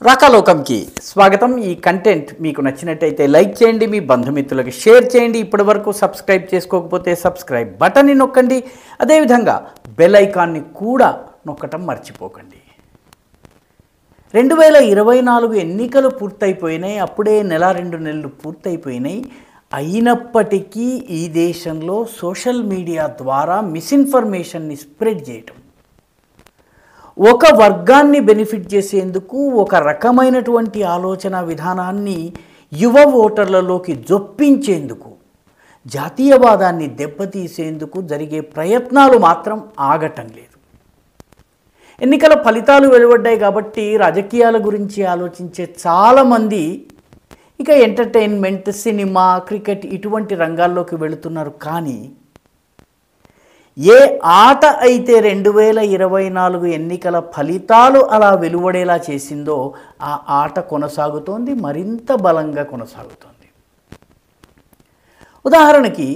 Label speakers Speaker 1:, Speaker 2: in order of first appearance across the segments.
Speaker 1: రాకాలోకంకి స్వాగతం. ఈ కంటెంట్ మీకు నచ్చినట్టయితే లైక్ చేయండి, మీ బంధుమిత్రులకు షేర్ చేయండి. ఇప్పటివరకు సబ్స్క్రైబ్ చేసుకోకపోతే సబ్స్క్రైబ్ బటన్ని నొక్కండి. అదేవిధంగా బెల్ ఐకాన్ని కూడా నొక్కటం మర్చిపోకండి. 2024 ఎన్నికలు పూర్తయిపోయినాయి. అప్పుడే నెల 2 నెలలు పూర్తయిపోయినాయి. అయినప్పటికీ ఈ దేశంలో సోషల్ మీడియా ద్వారా మిస్ఇన్ఫర్మేషన్ని స్ప్రెడ్ చేయటం, ఒక వర్గాన్ని బెనిఫిట్ చేసేందుకు ఒక రకమైనటువంటి ఆలోచన విధానాన్ని యువ ఓటర్లలోకి జొప్పించేందుకు, జాతీయవాదాన్ని దెబ్బతీసేందుకు జరిగే ప్రయత్నాలు మాత్రం ఆగటం లేదు. ఎన్నికల ఫలితాలు వెలువడ్డాయి కాబట్టి రాజకీయాల గురించి ఆలోచించే చాలామంది ఇక ఎంటర్టైన్మెంట్, సినిమా, క్రికెట్ ఇటువంటి రంగాల్లోకి వెళుతున్నారు. కానీ ఏ ఆట అయితే 2024 ఎన్నికల ఫలితాలు అలా వెలువడేలా చేసిందో ఆ ఆట కొనసాగుతోంది, మరింత బలంగా కొనసాగుతోంది. ఉదాహరణకి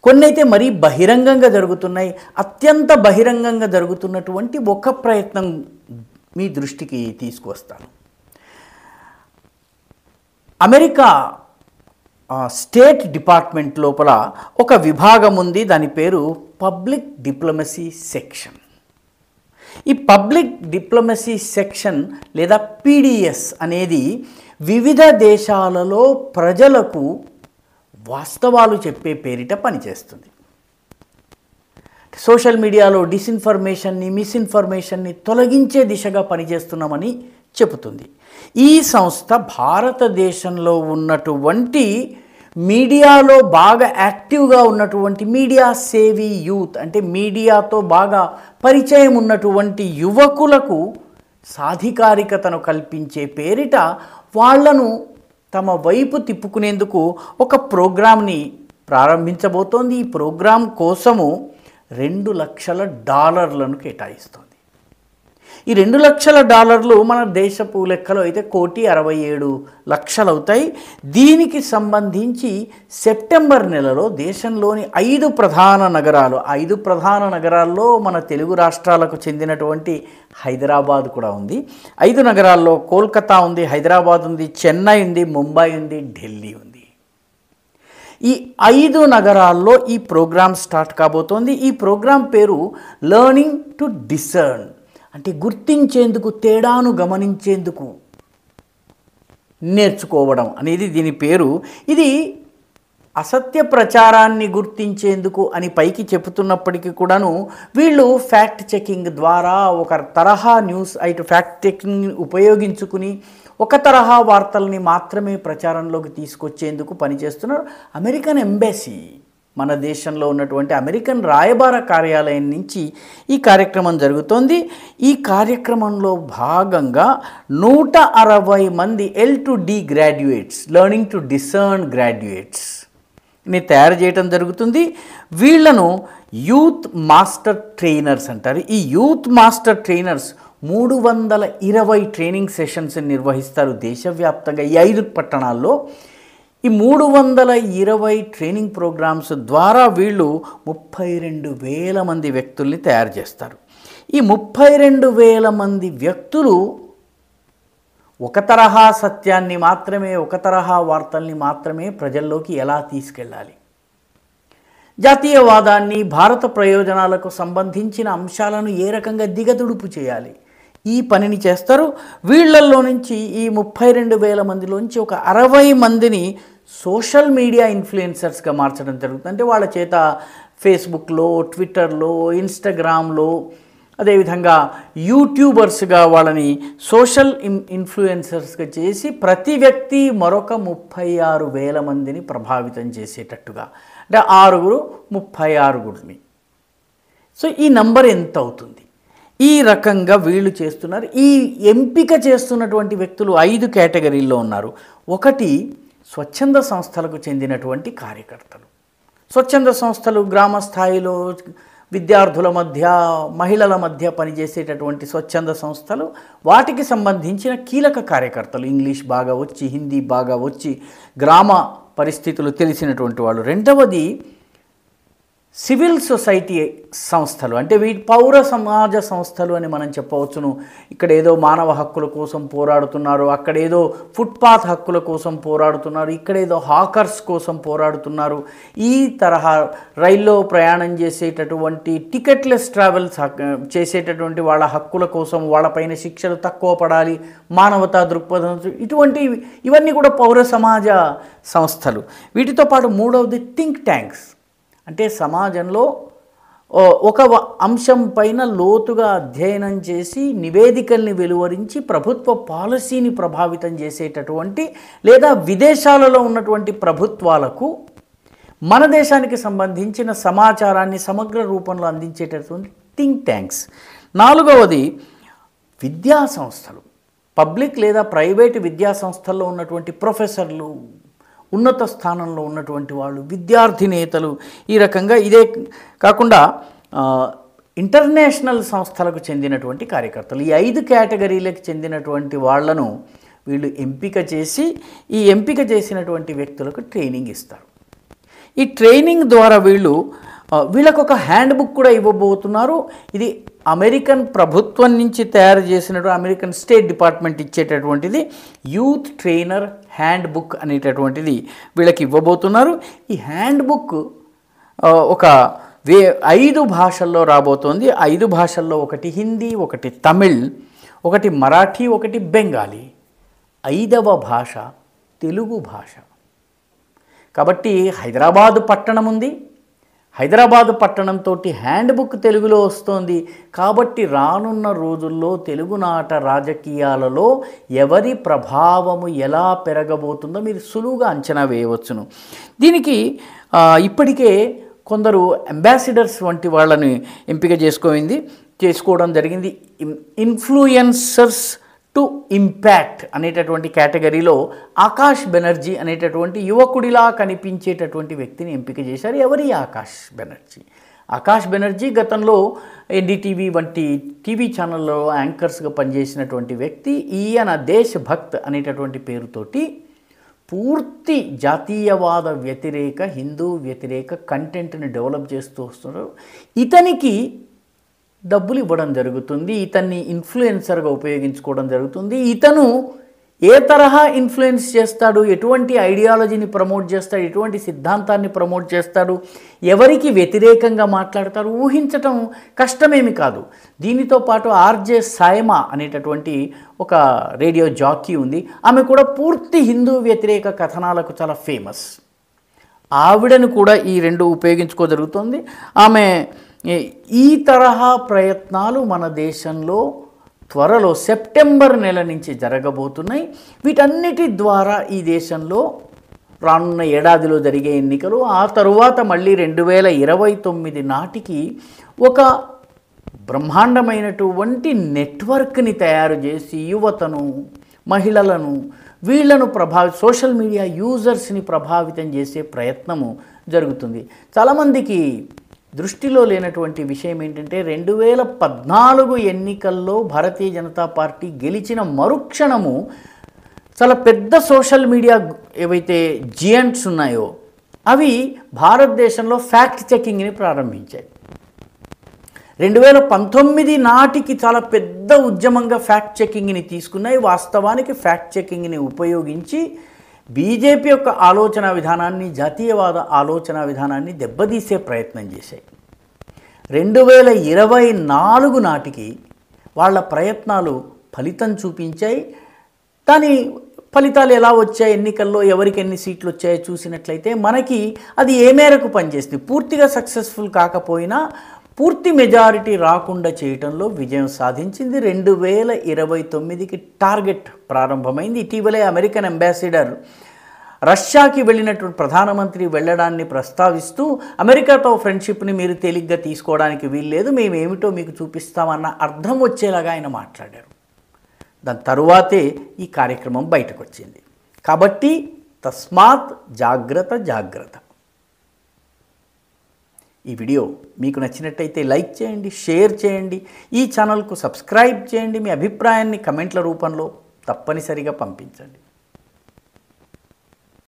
Speaker 1: కొన్నైతే మరీ బహిరంగంగా జరుగుతున్నాయి. అత్యంత బహిరంగంగా జరుగుతున్నటువంటి ఒక ప్రయత్నం మీ దృష్టికి తీసుకువస్తాను. అమెరికా స్టేట్ డిపార్ట్మెంట్ లోపల ఒక విభాగం ఉంది. దాని పేరు పబ్లిక్ డిప్లొమసీ సెక్షన్. ఈ పబ్లిక్ డిప్లొమసీ సెక్షన్ లేదా PDS అనేది వివిధ దేశాలలో ప్రజలకు వాస్తవాలు చెప్పే పేరిట పనిచేస్తుంది. సోషల్ మీడియాలో డిస్ఇన్ఫర్మేషన్ని, మిస్ఇన్ఫర్మేషన్ని తొలగించే దిశగా పనిచేస్తున్నామని చెబుతుంది. ఈ సంస్థ భారతదేశంలో ఉన్నటువంటి మీడియాలో బాగా యాక్టివ్గా ఉన్నటువంటి మీడియా సేవీ యూత్, అంటే మీడియాతో బాగా పరిచయం ఉన్నటువంటి యువకులకు సాధికారికతను కల్పించే పేరిట వాళ్లను తమ వైపు తిప్పుకునేందుకు ఒక ప్రోగ్రాంని ప్రారంభించబోతోంది. ఈ ప్రోగ్రాం కోసము $2 లక్షల కేటాయిస్తోంది. ఈ $2 లక్షల మన దేశపు లెక్కలో అయితే 1,67,00,000 అవుతాయి. దీనికి సంబంధించి సెప్టెంబర్ నెలలో దేశంలోని 5 ప్రధాన నగరాలు, 5 ప్రధాన నగరాల్లో మన తెలుగు రాష్ట్రాలకు చెందినటువంటి హైదరాబాద్ కూడా ఉంది. 5 నగరాల్లో కోల్కతా ఉంది, హైదరాబాద్ ఉంది, చెన్నై ఉంది, ముంబై ఉంది, ఢిల్లీ ఉంది. ఈ 5 నగరాల్లో ఈ ప్రోగ్రాం స్టార్ట్ కాబోతోంది. ఈ ప్రోగ్రాం పేరు లెర్నింగ్ టు డిసర్న్, అంటే గుర్తించేందుకు, తేడాను గమనించేందుకు నేర్చుకోవడం అనేది దీని పేరు. ఇది అసత్య ప్రచారాన్ని గుర్తించేందుకు అని పైకి చెబుతున్నప్పటికీ కూడాను వీళ్ళు ఫ్యాక్ట్ చెకింగ్ ద్వారా ఒక తరహా న్యూస్ ఫ్యాక్ట్ చెకింగ్ ఉపయోగించుకుని ఒక తరహా వార్తల్ని మాత్రమే ప్రచారంలోకి తీసుకొచ్చేందుకు పనిచేస్తున్నారు. అమెరికన్ ఎంబసీ, మన దేశంలో ఉన్నటువంటి అమెరికన్ రాయబార కార్యాలయం నుంచి ఈ కార్యక్రమం జరుగుతోంది. ఈ కార్యక్రమంలో భాగంగా 160 మంది L2D graduates, learning to discern graduates ని తయారు చేయడం జరుగుతుంది. వీళ్లను యూత్ మాస్టర్ ట్రైనర్స్ అంటారు. ఈ youth master trainers 320 training sessions నిర్వహిస్తారు దేశవ్యాప్తంగా ఈ 5 పట్టణాల్లో. ఈ 320 ట్రైనింగ్ ప్రోగ్రామ్స్ ద్వారా వీళ్ళు 32,000 మంది వ్యక్తుల్ని తయారు చేస్తారు. ఈ 32,000 మంది వ్యక్తులు ఒక తరహా సత్యాన్ని మాత్రమే, ఒక తరహా వార్తల్ని మాత్రమే ప్రజల్లోకి ఎలా తీసుకెళ్ళాలి, జాతీయవాదాన్ని, భారత ప్రయోజనాలకు సంబంధించిన అంశాలను ఏ రకంగా దిగదుడుపు చేయాలి, ఈ పనిని చేస్తారు. వీళ్ళల్లో నుంచి ఈ 32,000 మందిలోంచి ఒక 60 మందిని సోషల్ మీడియా ఇన్ఫ్లుయెన్సర్స్గా మార్చడం జరుగుతుంది. అంటే వాళ్ళ చేత ఫేస్బుక్లో, ట్విట్టర్లో, ఇన్స్టాగ్రామ్లో, అదేవిధంగా యూట్యూబర్స్గా వాళ్ళని సోషల్ ఇన్ఫ్లుయెన్సర్స్గా చేసి ప్రతి వ్యక్తి మరొక 36,000 మందిని ప్రభావితం చేసేటట్టుగా, అంటే 6 36. సో ఈ నంబర్ ఎంత అవుతుంది? ఈ రకంగా వీళ్ళు చేస్తున్నారు. ఈ ఎంపిక చేస్తున్నటువంటి వ్యక్తులు 5 కేటగిరీల్లో ఉన్నారు. ఒకటి స్వచ్ఛంద సంస్థలకు చెందినటువంటి కార్యకర్తలు. స్వచ్ఛంద సంస్థలు గ్రామ స్థాయిలో విద్యార్థుల మధ్య, మహిళల మధ్య పనిచేసేటటువంటి స్వచ్ఛంద సంస్థలు, వాటికి సంబంధించిన కీలక కార్యకర్తలు, ఇంగ్లీష్ బాగా వచ్చి, హిందీ బాగా వచ్చి, గ్రామ పరిస్థితులు తెలిసినటువంటి వాళ్ళు. రెండవది సివిల్ సొసైటీ సంస్థలు అంటే వీటి పౌర సమాజ సంస్థలు అని మనం చెప్పవచ్చును. ఇక్కడ ఏదో మానవ హక్కుల కోసం పోరాడుతున్నారు, అక్కడేదో ఫుట్పాత్ హక్కుల కోసం పోరాడుతున్నారు, ఇక్కడేదో హాకర్స్ కోసం పోరాడుతున్నారు. ఈ తరహా రైల్లో ప్రయాణం చేసేటటువంటి టికెట్లెస్ ట్రావెల్స్ చేసేటటువంటి వాళ్ళ హక్కుల కోసం, వాళ్ళపైన శిక్షలు తక్కువ పడాలి, మానవతా దృక్పథం, ఇవన్నీ కూడా పౌర సమాజ సంస్థలు. వీటితో పాటు మూడవది థింక్ ట్యాంక్స్, అంటే సమాజంలో ఒక అంశం పైన లోతుగా అధ్యయనం చేసి నివేదికల్ని వెలువరించి ప్రభుత్వ పాలసీని ప్రభావితం చేసేటటువంటి లేదా విదేశాలలో ఉన్నటువంటి ప్రభుత్వాలకు మన దేశానికి సంబంధించిన సమాచారాన్ని సమగ్ర రూపంలో అందించేటటువంటి థింక్ ట్యాంక్స్. నాలుగవది విద్యా సంస్థలు, పబ్లిక్ లేదా ప్రైవేటు విద్యా సంస్థల్లో ఉన్నటువంటి ప్రొఫెసర్లు, ఉన్నత స్థానంలో ఉన్నటువంటి వాళ్ళు, విద్యార్థి నేతలు, ఈ రకంగా. ఇదే కాకుండా ఇంటర్నేషనల్ సంస్థలకు చెందినటువంటి కార్యకర్తలు, ఈ 5 కేటగిరీలకు చెందినటువంటి వాళ్లను వీళ్ళు ఎంపిక చేసి ఈ ఎంపిక చేసినటువంటి వ్యక్తులకు ట్రైనింగ్ ఇస్తారు. ఈ ట్రైనింగ్ ద్వారా వీళ్ళకు ఒక హ్యాండ్ బుక్ కూడా ఇవ్వబోతున్నారు. ఇది అమెరికన్ ప్రభుత్వం నుంచి తయారు చేసినటువంటి, అమెరికన్ స్టేట్ డిపార్ట్మెంట్ ఇచ్చేటటువంటిది యూత్ ట్రైనర్ హ్యాండ్ బుక్ అనేటటువంటిది వీళ్ళకి ఇవ్వబోతున్నారు. ఈ హ్యాండ్ బుక్ ఒక 5 భాషల్లో రాబోతోంది. 5 భాషల్లో ఒకటి హిందీ, ఒకటి తమిళ్, ఒకటి మరాఠీ, ఒకటి బెంగాలీ. 5వ భాష తెలుగు భాష. కాబట్టి హైదరాబాదు పట్టణం ఉంది, హైదరాబాదు పట్టణంతో హ్యాండ్ బుక్ తెలుగులో వస్తోంది. కాబట్టి రానున్న రోజుల్లో తెలుగునాట రాజకీయాలలో ఎవరి ప్రభావము ఎలా పెరగబోతుందో మీరు సులువుగా అంచనా వేయవచ్చును. దీనికి ఇప్పటికే కొందరు అంబాసిడర్స్ వంటి వాళ్ళని ఎంపిక చేసుకోవడం జరిగింది. ఇన్ఫ్లుయెన్సర్స్ టు ఇంపాక్ట్ అనేటటువంటి కేటగిరీలో ఆకాష్ బెనర్జీ అనేటటువంటి యువకుడిలా కనిపించేటటువంటి వ్యక్తిని ఎంపిక చేశారు. ఎవరి ఆకాష్ బెనర్జీ? ఆకాష్ బెనర్జీ గతంలో ఎన్డీటీవీ వంటి టీవీ ఛానల్లో యాంకర్స్గా పనిచేసినటువంటి వ్యక్తి. ఈయన దేశభక్త్ అనేటటువంటి పేరుతోటి పూర్తి జాతీయవాద వ్యతిరేక, హిందూ వ్యతిరేక కంటెంట్ని డెవలప్ చేస్తూ వస్తున్నారు. ఇతనికి డబ్బులు ఇవ్వడం జరుగుతుంది, ఇతన్ని ఇన్ఫ్లుయెన్సర్గా ఉపయోగించుకోవడం జరుగుతుంది. ఇతను ఏ తరహా ఇన్ఫ్లుయెన్స్ చేస్తాడు, ఎటువంటి ఐడియాలజీని ప్రమోట్ చేస్తాడు, ఎటువంటి సిద్ధాంతాన్ని ప్రమోట్ చేస్తాడు, ఎవరికి వ్యతిరేకంగా మాట్లాడతారు, ఊహించటం కష్టమేమి కాదు. దీనితో పాటు ఆర్జే సాయమా అనేటటువంటి ఒక రేడియో జాకీ ఉంది. ఆమె కూడా పూర్తి హిందూ వ్యతిరేక కథనాలకు చాలా ఫేమస్. ఆవిడను కూడా ఈ 2 ఉపయోగించుకోజరుగుతుంది. ఆమె ఈ తరహా ప్రయత్నాలు మన దేశంలో త్వరలో సెప్టెంబర్ నెల నుంచి జరగబోతున్నాయి. వీటన్నిటి ద్వారా ఈ దేశంలో రానున్న ఏడాదిలో జరిగే ఎన్నికలు, ఆ తరువాత మళ్ళీ 2029 నాటికి ఒక బ్రహ్మాండమైనటువంటి నెట్వర్క్ని తయారు చేసి యువతను, మహిళలను, వీళ్లను సోషల్ మీడియా యూజర్స్ని ప్రభావితం చేసే ప్రయత్నము జరుగుతుంది. చాలామందికి దృష్టిలో లేనటువంటి విషయం ఏంటంటే 2014 ఎన్నికల్లో భారతీయ జనతా పార్టీ గెలిచిన మరుక్షణము చాలా పెద్ద సోషల్ మీడియా ఏవైతే జియంట్స్ ఉన్నాయో అవి భారతదేశంలో ఫ్యాక్ట్ చెకింగ్ని ప్రారంభించాయి. 2019 నాటికి చాలా పెద్ద ఉద్యమంగా ఫ్యాక్ట్ చెకింగ్ని తీసుకున్నాయి. వాస్తవానికి ఫ్యాక్ట్ చెకింగ్ని ఉపయోగించి బీజేపీ యొక్క ఆలోచన విధానాన్ని, జాతీయవాద ఆలోచన విధానాన్ని దెబ్బతీసే ప్రయత్నం చేశాయి. 2024 నాటికి వాళ్ళ ప్రయత్నాలు ఫలితం చూపించాయి. కానీ ఫలితాలు ఎలా వచ్చాయి, ఎన్నికల్లో ఎవరికి ఎన్ని సీట్లు వచ్చాయో చూసినట్లయితే మనకి అది ఏ మేరకు పనిచేస్తుంది, పూర్తిగా సక్సెస్ఫుల్ కాకపోయినా పూర్తి మెజారిటీ రాకుండా చేయటంలో విజయం సాధించింది. 2029కి టార్గెట్ ప్రారంభమైంది. ఇటీవలే అమెరికన్ అంబాసిడర్ రష్యాకి వెళ్ళినటువంటి ప్రధానమంత్రి వెళ్ళడాన్ని ప్రస్తావిస్తూ అమెరికాతో ఫ్రెండ్షిప్ని మీరు తేలిగ్గా తీసుకోవడానికి వీల్లేదు, మేమేమిటో మీకు చూపిస్తామన్న అర్థం వచ్చేలాగా ఆయన మాట్లాడారు. దాని తరువాతే ఈ కార్యక్రమం బయటకు వచ్చింది. కాబట్టి తస్మాత్ జాగ్రత్త. ఈ వీడియో మీకు నచ్చినట్టయితే లైక్ చేయండి, షేర్ చేయండి, ఈ ఛానల్కు సబ్స్క్రైబ్ చేయండి. మీ అభిప్రాయాన్ని కమెంట్ల రూపంలో తప్పనిసరిగా పంపించండి.